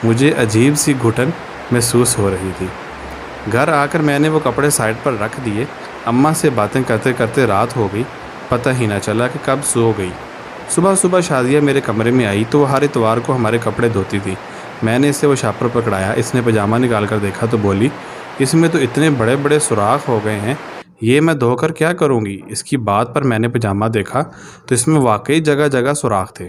مجھے عجیب سی گھٹن محسوس ہو رہی تھی۔ گھر آ کر میں نے وہ کپڑے سائڈ پر رکھ دیے۔ اماں سے باتیں کرتے کرتے رات ہو گئی، پتہ ہی نہ چلا کہ کب سو گئی۔ صبح شادیہ میرے کمرے میں آئی تو وہ ہر اتوار کو ہمارے کپڑے دھوتی تھی۔ میں نے اسے وہ شاپر پکڑایا، اس نے پاجامہ نکال کر دیکھا تو بولی، اس میں تو اتنے بڑے بڑے سوراخ ہو گئے ہیں، یہ میں دھو کر کیا کروں گی؟ اس کی بات پر میں نے پاجامہ دیکھا تو اس میں واقعی جگہ جگہ سوراخ تھے،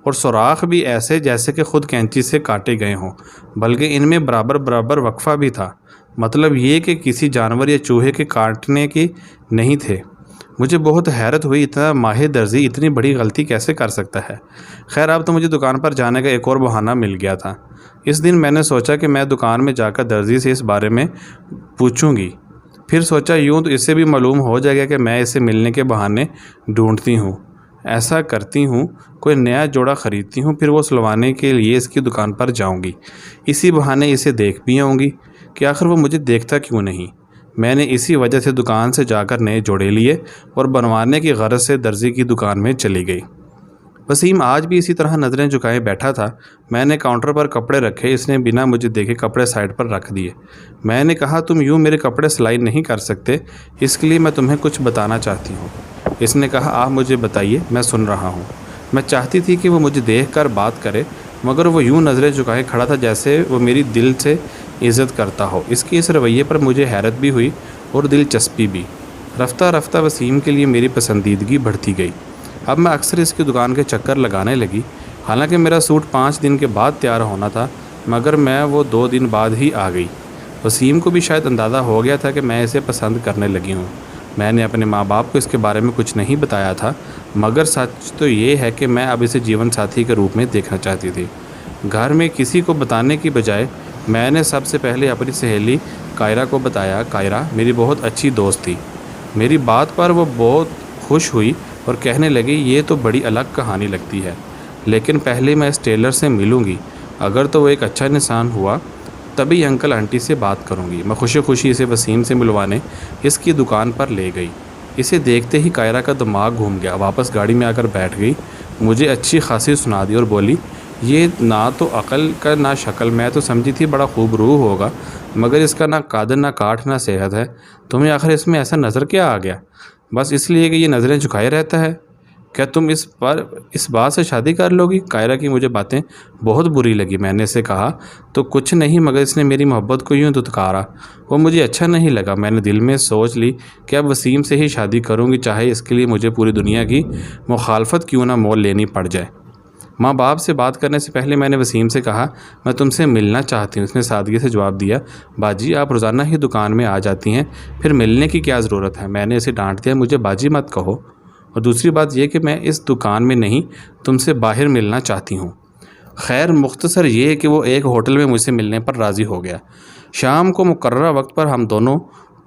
اور سوراخ بھی ایسے جیسے کہ خود کینچی سے کاٹے گئے ہوں، بلکہ ان میں برابر برابر وقفہ بھی تھا۔ مطلب یہ کہ کسی جانور یا چوہے کے کاٹنے کی نہیں تھے۔ مجھے بہت حیرت ہوئی، اتنا ماہر درزی اتنی بڑی غلطی کیسے کر سکتا ہے؟ خیر اب تو مجھے دکان پر جانے کا ایک اور بہانہ مل گیا تھا۔ اس دن میں نے سوچا کہ میں دکان میں جا کر درزی سے اس بارے میں پوچھوں گی۔ پھر سوچا یوں تو اسے بھی معلوم ہو جائے گا کہ میں اسے ملنے کے بہانے ڈھونڈتی ہوں۔ ایسا کرتی ہوں، کوئی نیا جوڑا خریدتی ہوں، پھر وہ سلوانے کے لیے اس کی دکان پر جاؤں گی۔ اسی بہانے اسے دیکھ بھی آؤں گی کہ آخر وہ مجھے دیکھتا کیوں نہیں۔ میں نے اسی وجہ سے دکان سے جا کر نئے جوڑے لیے اور بنوانے کی غرض سے درزی کی دکان میں چلی گئی۔ وسیم آج بھی اسی طرح نظریں جھکائے بیٹھا تھا۔ میں نے کاؤنٹر پر کپڑے رکھے، اس نے بنا مجھے دیکھے کپڑے سائڈ پر رکھ دیے۔ میں نے کہا، تم یوں میرے کپڑے سلائی نہیں کر سکتے، اس کے لیے میں تمہیں کچھ بتانا چاہتی ہوں۔ اس نے کہا، آپ مجھے بتائیے، میں سن رہا ہوں۔ میں چاہتی تھی کہ وہ مجھے دیکھ کر بات کرے، مگر وہ یوں نظریں جھکائے کھڑا تھا جیسے وہ میری دل سے عزت کرتا ہو۔ اس کے اس رویے پر مجھے حیرت بھی ہوئی اور دلچسپی بھی۔ رفتہ رفتہ وسیم کے لیے میری پسندیدگی بڑھتی گئی۔ اب میں اکثر اس کی دکان کے چکر لگانے لگی۔ حالانکہ میرا سوٹ 5 دن کے بعد تیار ہونا تھا، مگر میں وہ 2 دن بعد ہی آ گئی۔ وسیم کو بھی شاید اندازہ ہو گیا تھا کہ میں اسے پسند کرنے لگی ہوں۔ میں نے اپنے ماں باپ کو اس کے بارے میں کچھ نہیں بتایا تھا، مگر سچ تو یہ ہے کہ میں اب اسے جیون ساتھی کے روپ میں دیکھنا چاہتی تھی۔ گھر میں کسی کو بتانے کی بجائے میں نے سب سے پہلے اپنی سہیلی کائرہ کو بتایا۔ کائرہ میری بہت اچھی دوست تھی۔ میری بات پر وہ بہت خوش ہوئی اور کہنے لگی، یہ تو بڑی الگ کہانی لگتی ہے، لیکن پہلے میں اس ٹیلر سے ملوں گی، اگر تو وہ ایک اچھا انسان ہوا تبھی انکل آنٹی سے بات کروں گی۔ میں خوشی خوشی اسے وسیم سے ملوانے اس کی دکان پر لے گئی۔ اسے دیکھتے ہی کائرہ کا دماغ گھوم گیا، واپس گاڑی میں آ کر بیٹھ گئی، مجھے اچھی خاصی سنا دی اور بولی، یہ نہ تو عقل کا نہ شکل، میں تو سمجھی تھی بڑا خوب روح ہوگا، مگر اس کا نہ قادر نہ کاٹھ نہ صحت ہے۔ تمہیں آخر اس میں ایسا نظر کیا آ گیا؟ بس اس لیے کہ یہ نظریں جھکائے رہتا ہے؟ کیا تم اس بات سے شادی کر لو گی؟ کائرہ کی مجھے باتیں بہت بری لگی۔ میں نے اسے کہا، تو کچھ نہیں، مگر اس نے میری محبت کو یوں دھتکارا، وہ مجھے اچھا نہیں لگا۔ میں نے دل میں سوچ لی کہ اب وسیم سے ہی شادی کروں گی، چاہے اس کے لیے مجھے پوری دنیا کی مخالفت کیوں نہ مول لینی پڑ جائے۔ ماں باپ سے بات کرنے سے پہلے میں نے وسیم سے کہا، میں تم سے ملنا چاہتی ہوں۔ اس نے سادگی سے جواب دیا، باجی آپ روزانہ ہی دکان میں آ جاتی ہیں، پھر ملنے کی کیا ضرورت ہے؟ میں نے اسے ڈانٹ دیا، مجھے باجی مت کہو، اور دوسری بات یہ کہ میں اس دکان میں نہیں، تم سے باہر ملنا چاہتی ہوں۔ خیر مختصر یہ کہ وہ ایک ہوٹل میں مجھ سے ملنے پر راضی ہو گیا۔ شام کو مقررہ وقت پر ہم دونوں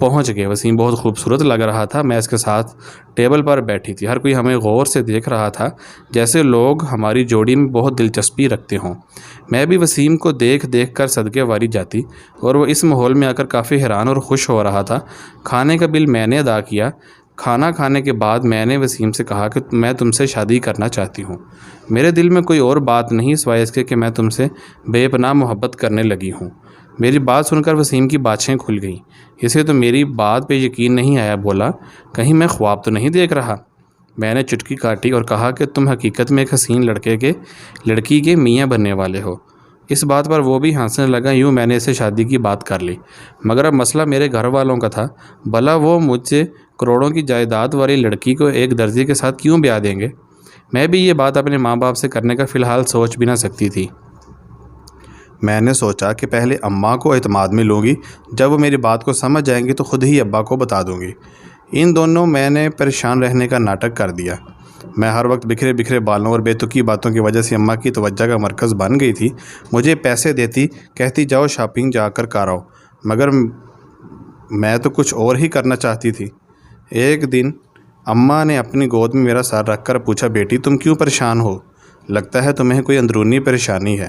پہنچ گئے۔ وسیم بہت خوبصورت لگ رہا تھا، میں اس کے ساتھ ٹیبل پر بیٹھی تھی۔ ہر کوئی ہمیں غور سے دیکھ رہا تھا، جیسے لوگ ہماری جوڑی میں بہت دلچسپی رکھتے ہوں۔ میں بھی وسیم کو دیکھ دیکھ کر صدقے واری جاتی، اور وہ اس ماحول میں آ کر کافی حیران اور خوش ہو رہا تھا۔ کھانے کا بل میں نے ادا کیا۔ کھانا کھانے کے بعد میں نے وسیم سے کہا کہ میں تم سے شادی کرنا چاہتی ہوں۔ میرے دل میں کوئی اور بات نہیں سوائے اس کے کہ میں تم سے بے پناہ محبت کرنے لگی ہوں۔ میری بات سن کر وسیم کی باتیں کھل گئیں۔ اسے تو میری بات پہ یقین نہیں آیا، بولا، کہیں میں خواب تو نہیں دیکھ رہا؟ میں نے چٹکی کاٹی اور کہا کہ تم حقیقت میں ایک حسین لڑکی کے میاں بننے والے ہو۔ اس بات پر وہ بھی ہنسنے لگا۔ یوں میں نے اسے شادی کی بات کر لی، مگر اب مسئلہ میرے گھر والوں کا تھا۔ بھلا وہ مجھ سے کروڑوں کی جائیداد والی لڑکی کو ایک درزی کے ساتھ کیوں بیاہ دیں گے؟ میں بھی یہ بات اپنے ماں باپ سے کرنے کا فی الحال سوچ بھی نہ سکتی تھی۔ میں نے سوچا کہ پہلے اماں کو اعتماد میں لوں گی، جب وہ میری بات کو سمجھ جائیں گی تو خود ہی ابا کو بتا دوں گی۔ ان دونوں میں نے پریشان رہنے کا ناٹک کر دیا۔ میں ہر وقت بکھرے بکھرے بالوں اور بے تکی باتوں کی وجہ سے اماں کی توجہ کا مرکز بن گئی تھی۔ مجھے پیسے دیتی، کہتی جاؤ شاپنگ جا کر آؤ، مگر میں تو کچھ اور ہی کرنا چاہتی تھی۔ ایک دن اماں نے اپنی گود میں میرا سر رکھ کر پوچھا، بیٹی تم کیوں پریشان ہو؟ لگتا ہے تمہیں کوئی اندرونی پریشانی ہے۔